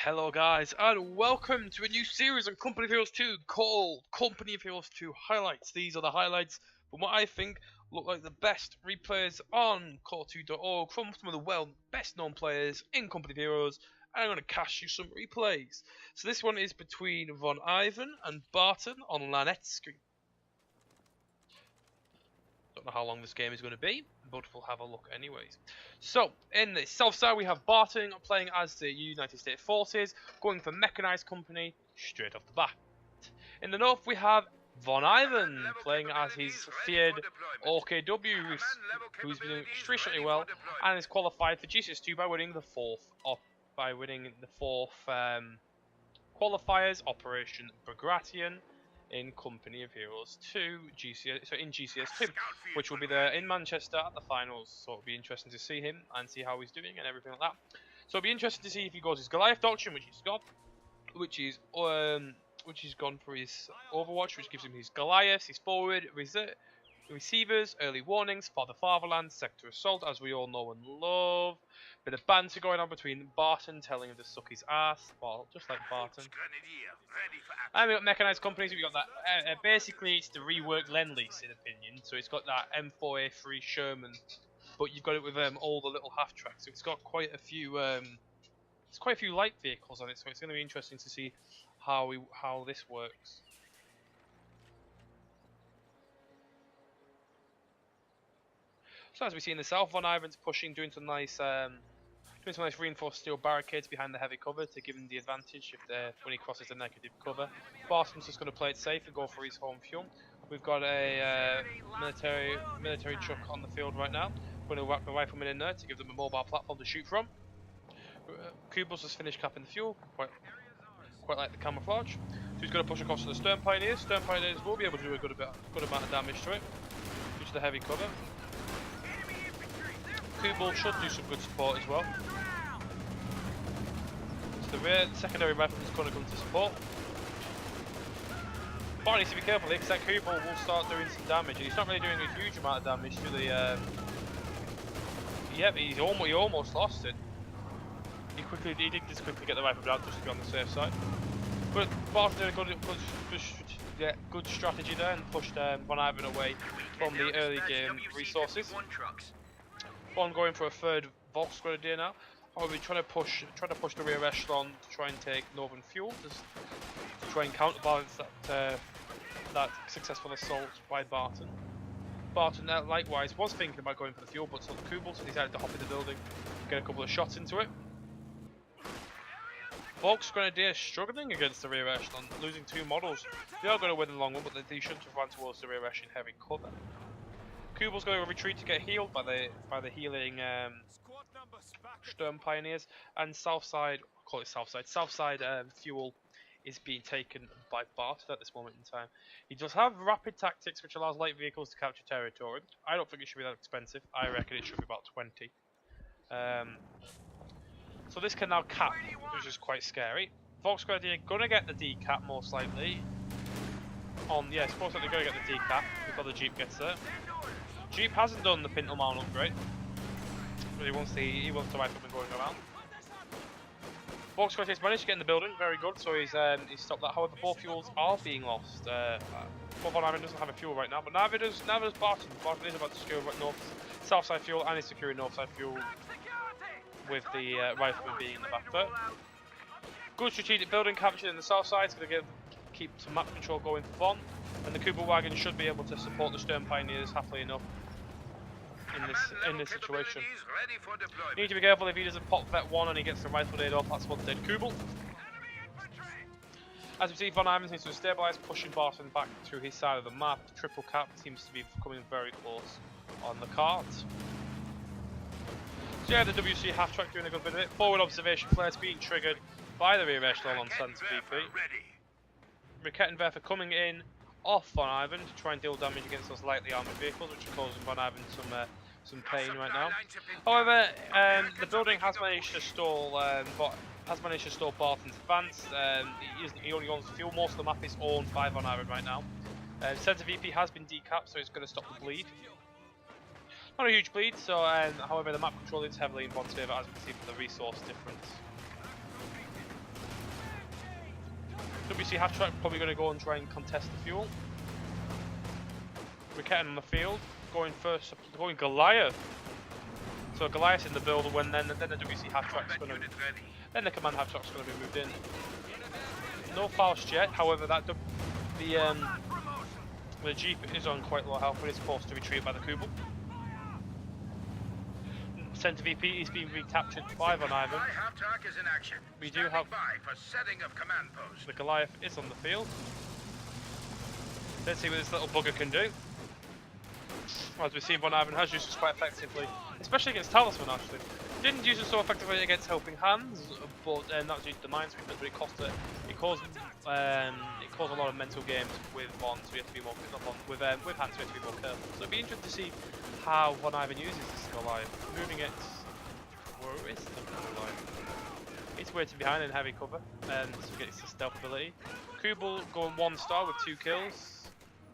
Hello guys, and welcome to a new series on Company of Heroes 2 called Company of Heroes 2 Highlights. These are the highlights from what I think look like the best replays on core2.org from some of the best known players in Company of Heroes, and I'm going to cast you some replays. So this one is between Vonivan and Barton on Lanetsky. Don't know how long this game is going to be, but we'll have a look anyways. So, in the south side we have Barton playing as the United States Forces, going for Mechanized Company straight off the bat. In the north we have Vonivan playing as his feared OKW, who's been doing extremely well and is qualified for GCS2 by winning the fourth qualifiers, Operation Bagration, in Company of Heroes 2 in GCS2, which will be there in Manchester at the finals. So it'll be interesting to see him and see how he's doing and everything like that. So it'll be interesting to see if he goes his Goliath doctrine, which he's got, which he's gone for his Overwatch, which gives him his Goliaths, his forward, receivers, early warnings, for the fatherland, sector assault, as we all know and love. Bit of banter going on between Barton telling him to suck his ass, well, just like Barton. And we got Mechanized Companies. We got that. Basically, it's the reworked Lend-Lease, in opinion. So it's got that M4A3 Sherman, but you've got it with all the little half tracks. So it's got quite a few. It's quite a few light vehicles on it. So it's going to be interesting to see how this works. So as we see in the south, Vonivan's pushing, doing some nice reinforced steel barricades behind the heavy cover to give him the advantage when he crosses the negative cover. Barton's just going to play it safe and go for his home fuel. We've got a military truck on the field right now. Going to whack the riflemen in there to give them a mobile platform to shoot from. Kubel's just finished capping the fuel, quite like the camouflage. So he's going to push across to the Stern Pioneers. Stern Pioneers will be able to do a good amount of damage to it due to the heavy cover. Kubel should do some good support as well. To the rear, the secondary rifleman is going to come to support. But needs to be careful here, because that Kubel will start doing some damage. He's not really doing a huge amount of damage to the. Yep, he almost lost it. He did just quickly get the rifle out just to be on the safe side. But Barton did a good strategy there and pushed Vonivan away from the early game resources. I'm going for a third Volks Grenadier now. I'll be trying to push the rear echelon to try and take Northern Fuel, just to try and counterbalance that successful assault by Barton. Barton likewise was thinking about going for the fuel, but saw the Kubel, so decided to hop in the building, get a couple of shots into it. Volks Grenadier struggling against the rear echelon, losing 2 models. They are going to win the long one, but they shouldn't have run towards the rear echelon heavy cover. Kubel's going to retreat to get healed by the healing Stern Pioneers, and Southside fuel is being taken by Barton at this moment in time. He does have rapid tactics, which allows light vehicles to capture territory. I don't think it should be that expensive. I reckon it should be about 20. So this can now cap, which is quite scary. Volks Grenadier gonna get the decap most likely. It's most likely gonna get the decap before the Jeep gets there. Jeep hasn't done the Pintle Mount upgrade, but he wants the rifleman going around. Volks Grenadier's managed to get in the building, very good. So he's stopped that. However, both fuels are being lost. Vonivan doesn't have a fuel right now, but neither does Barton. Barton is about to secure south side fuel and is securing north side fuel with the rifleman being in the back there. Good strategic building captured in the south side. It's going to keep some map control going for Von, and the Kubel wagon should be able to support the Stern Pioneers happily enough in this situation. You need to be careful if he doesn't pop Vet 1 and he gets the rifle aid off. That's one dead Kubel. As we see, Vonivan seems to have stabilised, pushing Barton back through his side of the map. The triple cap seems to be coming very close on the cards. So yeah, the WC half track doing a good bit of it. Forward observation flares being triggered by the rear echelon on Santa VP. Rakettenwerfer coming in off Vonivan to try and deal damage against those lightly armoured vehicles, which are causing Vonivan some pain right now. However, the building has managed to stall Barton's advance. He only owns fuel. Most of the map is owned by Vonivan right now. Center VP has been decapped, so it's going to stop the bleed. Not a huge bleed, so however the map control is heavily in Von's favour, as we can see from the resource difference. WC half-track probably going to go and try and contest the fuel. Ricketten on the field, going first, going Goliath. So Goliath's in the build, when then the WC half-track's going to, then the command half-track's going to be moved in. No Faust yet, however the Jeep is on quite low health, but it's forced to retreat by the Kubel. Centre VP is being recaptured by Vonivan. We do have the Goliath is on the field. Let's see what this little bugger can do. As we've seen, Vonivan has used this quite effectively, especially against Talisman actually. Didn't use it so effectively against Helping Hands, but that's due to the Minesweeper, but it caused a lot of mental games with Von, so we have to be more with Hands, we have to be more careful. So it'd be interesting to see how Vonivan uses this Goliath. Moving it, where is the Goliath? It's waiting behind in heavy cover, so gets the stealth ability. Kubel going 1 star with 2 kills.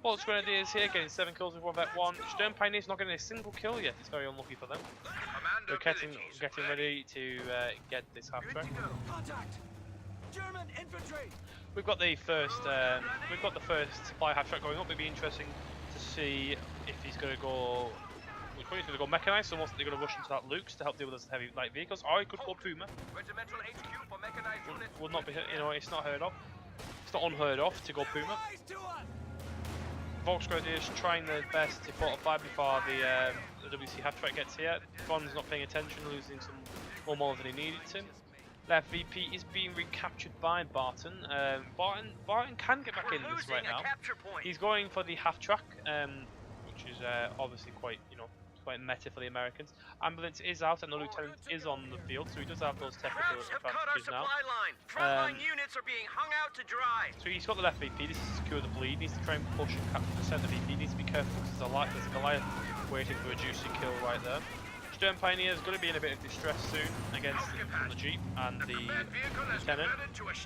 Bolt's Grenadier is here, getting 7 kills with Vet 1. Stern Pioneer's not getting a single kill yet. It's very unlucky for them. They're getting ready to get this half-track. We've got the first supply half-track going up. It'd be interesting to see if he's going to go. He's probably going to go mechanized, so most they're going to rush into that Luke's to help deal with those heavy light vehicles. Or he could go Puma. Would not be, it's not heard of. It's not unheard of to go Puma. Volksgrenadiers trying their best to fortify before the WC half-track gets here. Von's not paying attention, losing some more than he needed to. Left VP is being recaptured by Barton. Barton can get back in this right now. He's going for the half-track, which is obviously quite meta for the Americans. Ambulance is out and the lieutenant is on the field, so he does have those technical advantages now. So he's got the left VP. This is to secure the bleed. He needs to try and push and capture the centre VP. He needs to be careful because there's a Goliath waiting for a juicy kill right there. Stern Pioneer is going to be in a bit of distress soon against the Jeep and the lieutenant.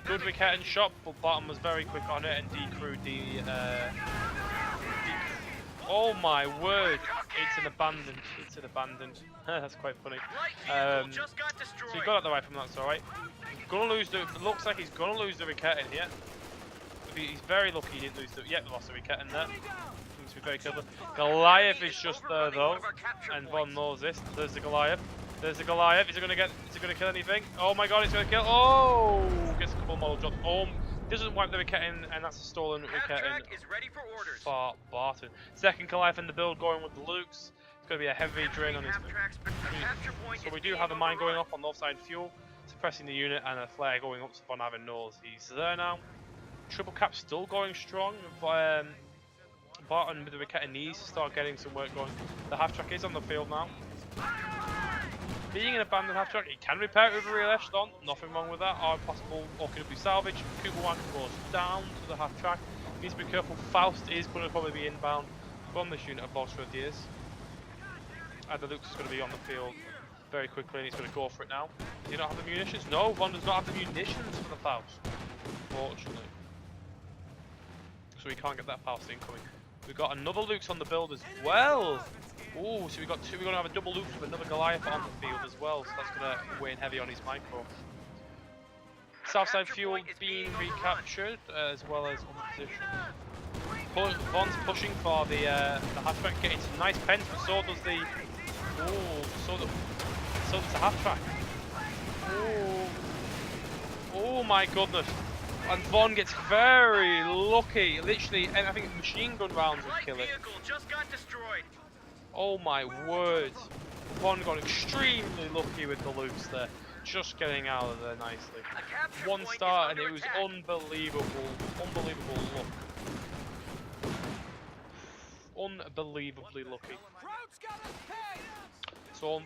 Good Ricketten shot, but Barton was very quick on it and decrewed the. Oh my word! It's an abandoned. It's an abandoned. That's quite funny. So he got out the way from that. It's all right. Gonna lose the. It looks like he's gonna lose the Ricketten here. He's very lucky he didn't lose the. Yep, lost the Ricketten there. Needs to be very careful. Goliath is just there though, and Von knows this. There's the Goliath. There's the Goliath. Is it gonna get? Is it gonna kill anything? Oh my God! It's gonna kill. Oh! Gets a couple of model drops. Oh! Doesn't wipe the Ricketten, and that's a stolen Ricketten for Barton. Second Goliath in the build, going with the Lukes. It's going to be a heavy drain on his. So we do have a mine going off on the offside fuel, suppressing the unit, and a flare going up. So Vonivan knows he's there now. Triple cap still going strong. Barton with the Ricketten needs to start getting some work going. The half-track is on the field now. Being an abandoned half-track, he can repair it with a real echelon, nothing wrong with that, or possible, or could it be salvaged? Kubelwan goes down to the half-track, needs to be careful. Faust is going to probably be inbound from this unit of Volksgrenadiers. And the Luke's is going to be on the field very quickly, and he's going to go for it now. Does he not have the munitions? No, Von does not have the munitions for the Faust, unfortunately. So we can't get that Faust incoming. We've got another Luke's on the build as well. Ooh, so we're going to have a double loop with another Goliath on the field as well, so that's going to weigh in heavy on his micro. Southside fuel being recaptured as well as on position. Von's pushing for the half-track, getting some nice pens, but so does the. Ooh, so does the half-track. Ooh. Oh my goodness. And Von gets very lucky, literally, and I think machine gun rounds would kill it. Oh my word. Von got extremely lucky with the loops there. Just getting out of there nicely. 1 star and it was unbelievable luck. Unbelievably lucky. So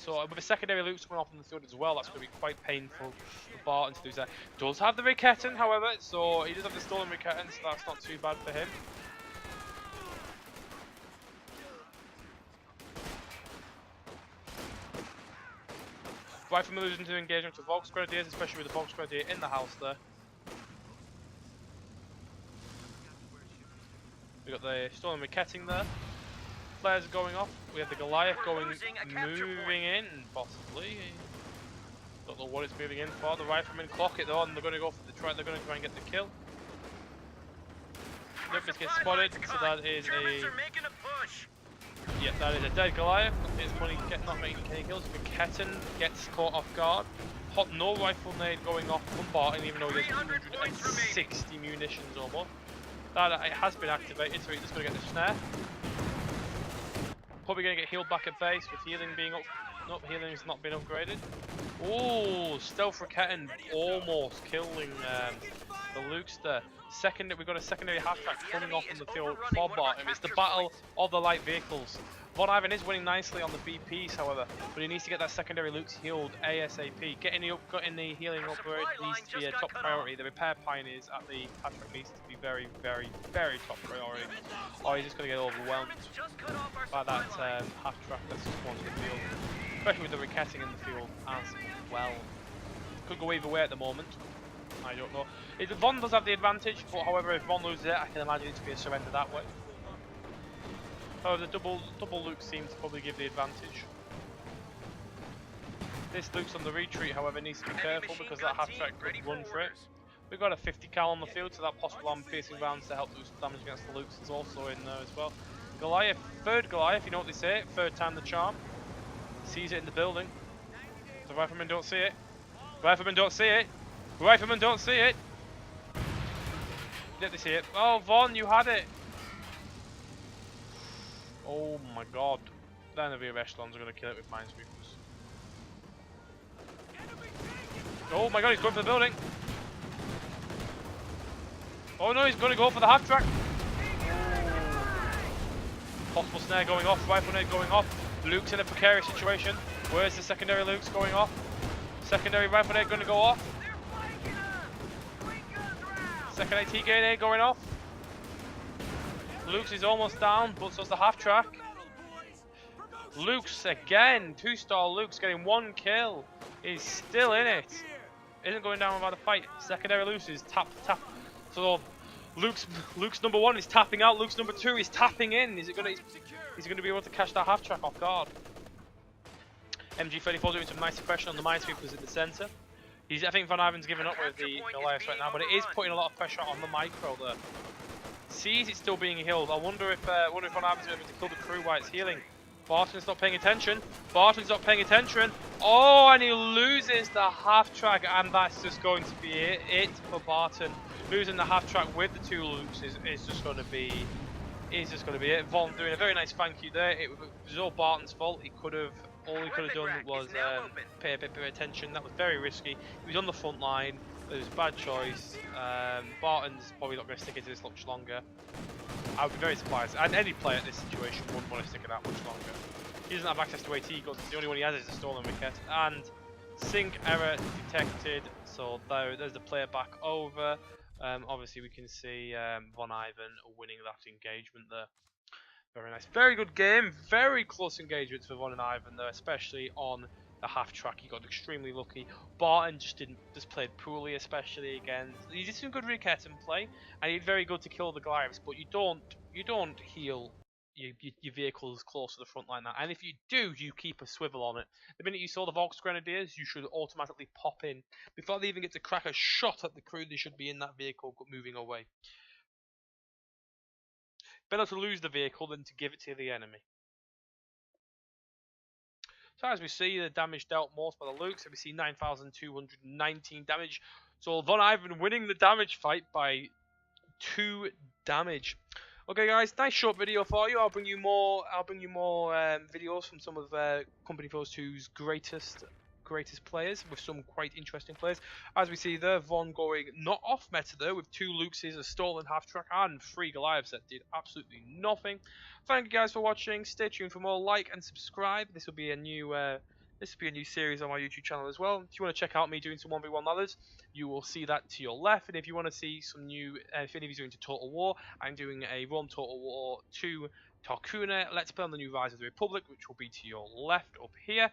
with the secondary loops coming off in the field as well, that's going to be quite painful for Barton to lose that. Does have the Ricketten, however, so he does have the stolen Ricketten, so that's not too bad for him. Right from losing to engagement to Volksgrenadiers, especially with the Volksgrenadier in the house there. We got the stolen Ricketten there. Flares are going off. We have the Goliath moving in, possibly. Don't know what it's moving in for. The riflemen clock it though, and they're going to go for the try. They're going to try and get the kill. Duckers get spotted, so that is a... Yeah, that is a dead Goliath. His money not making any kills. Ketten gets caught off guard. Hot no rifle nade going off from Barton, even though he has 260 munitions or more. That it has been activated, so he's just going to get the snare. Probably going to get healed back at base with healing being up. Nope, healing's not been upgraded. Oh, stealth for Ketten almost killing the Lukes there. We've got a secondary half track coming off in the field for Barton. It's the battle of the light vehicles. Vonivan is winning nicely on the BPs, however, but he needs to get that secondary Lukes healed ASAP. Getting the healing upgrade needs to be a top priority. The repair pioneers at the half track needs to be very, very, very top priority. Or he's just going to get overwhelmed by that half track that's just wants the field. Especially with the recetting in the field as well. Could go either way at the moment. I don't know. Von does have the advantage, but however, if Von loses it, I can imagine it to be a surrender that way. However, the double Luke seems to probably give the advantage. This Luke's on the retreat, however, needs to be careful because that half track could run for it. We've got a 50 cal on the field, so that possible armor-piercing rounds to help do some damage against the Lukes is also in there as well. Goliath, third Goliath, you know what they say, third time the charm. Sees it in the building. The riflemen don't see it. Riflemen don't see it. Riflemen don't see it. Did they see it? Oh, Von, you had it. Oh my god. Then the rear echelons are going to kill it with minesweepers. Oh my god, he's going for the building. Oh no, he's going to go for the half track. Possible snare going off, rifle nade going off. Luke's in a precarious situation. Where's the secondary Luke's going off? Secondary rifle nade going to go off. Second AT grenade going off. Luke's is almost down, but so's the half track. Luke's again, 2-star Luke's getting 1 kill. He's still in it. Isn't going down without a fight. Secondary Luke's is tap. So Luke's number 1 is tapping out. Luke's number 2 is tapping in. He's gonna be able to catch that half track off guard. MG34 doing some nice suppression on the minesweepers in the centre. I think Vonivan's given up with the Goliath right now, but it is putting a lot of pressure on the micro there. Sees it's still being healed. I wonder if Vonivan's able to kill the crew while it's healing. Barton's not paying attention. Barton's not paying attention. Oh, and he loses the half track, and that's just going to be it for Barton. Losing the half track with the 2 Lukes is just going to be it. Von doing a very nice thank you there. It was all Barton's fault. All he could have done was pay a bit of attention. That was very risky. He was on the front line. It was a bad choice. Barton's probably not going to stick it to this much longer. I would be very surprised. And any player in this situation wouldn't want to stick it out much longer. He doesn't have access to AT guns. The only one he has is a stolen wicket. And sync error detected. So there's the player back over. Obviously we can see Vonivan winning that engagement there. Very nice. Very good game. Very close engagements for Vonivan there, especially on the half track. He got extremely lucky. Barton just played poorly, especially again. He did some good recet and play, and he did very good to kill the Goliaths, but you don't heal your vehicles close to the front line. And if you do, you keep a swivel on it. The minute you saw the Volks Grenadiers, you should automatically pop in. Before they even get to crack a shot at the crew, they should be in that vehicle moving away. Better to lose the vehicle than to give it to the enemy. So as we see, the damage dealt most by the Lukes. So we see 9,219 damage. So Vonivan winning the damage fight by 2 damage. Okay, guys, nice short video for you. I'll bring you more videos from some of Company Force 2's greatest players, with some quite interesting players. As we see there, Von going not off meta there with 2 Lukeses, a stolen half track, and 3 Goliaths that did absolutely nothing. Thank you guys for watching. Stay tuned for more. Like and subscribe. This will be a new series on my YouTube channel as well. If you want to check out me doing some 1v1 ladders, you will see that to your left. And if you want to see some new, if any of you are into Total War, I'm doing a Rome Total War 2 Tarkuna Let's Play on the new Rise of the Republic, which will be to your left up here.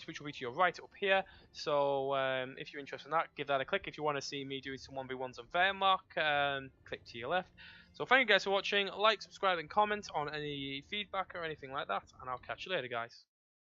Which will be to your right up here. So if you're interested in that, give that a click. If you want to see me doing some 1v1s on Wehrmacht, click to your left. So thank you guys for watching. Like, subscribe and comment on any feedback or anything like that, and I'll catch you later, guys.